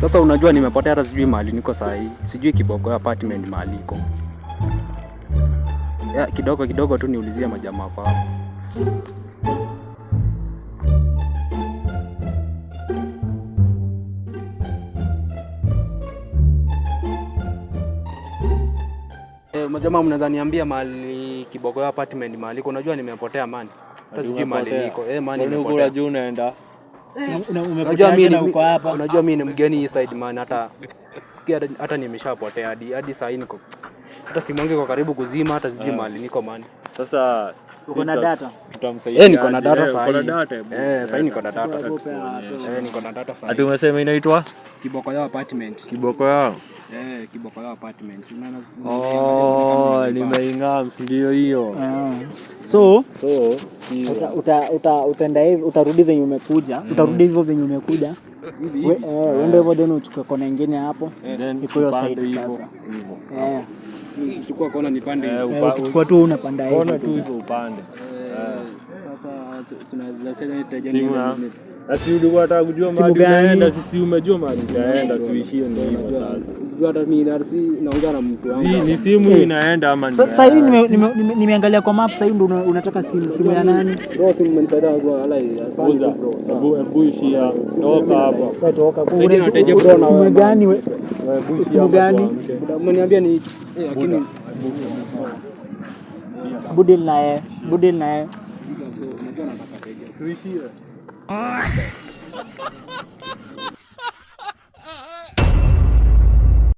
Sasa unajua nimepotea hata sijui mahali niko saa hii. Sijui Kiboko apartment mahali iko. Ya kidogo tu niulizie majamaa hapo. Majamaa mnaweza niambia mahali Kiboko apartment mahali iko? Unajua nimepotea man. Hata sijui mahali niko. Man nimepotea. Unajua unaenda. Unajua mimi uko hapa. Unajua mimi ni mgeni hii side man, hata nimeshapotea hadi saa hii niko. Hata simu yangu iko karibu kuzima, hata sijui mahali niko man. Sasa uko na data? Tutamsaidia. Niko na data saa hii. Uko na data? Sasa niko na data. Niko na data saa hii. Ati umesema inaitwa Kiboko apartment. Kiboko yao? Kiboko apartment. Nimeing'am ndio hiyo. So utaenda hivi, utarudi venye umekuja, utarudi hivyo venye umekuja. Uende hivyo then uchukue kona nyingine hapo. Iko hiyo side sasa. Chukua kona nipande. Uchukua tu unapanda hivi. Kona tu hivyo upande. Sasa tunaweza sema itajengwa. Asi ulikuwa unataka kujua mahali unaenda, sisi umejua mahali unaenda, suishie ndio hivyo sasa. Unajua hata mimi naongea na mtu wangu. Ni simu inaenda ama ni? Sasa hii nimeangalia kwa map, sasa hii ndio unataka simu ya nani? Bro, simu mmenisaidia kwa alai. Asante bro. Sababu ishia toka hapo. Toka. Simu gani wewe? Simu gani? Umeniambia ni lakini Budil naye. unajua nataka teja. Suishie.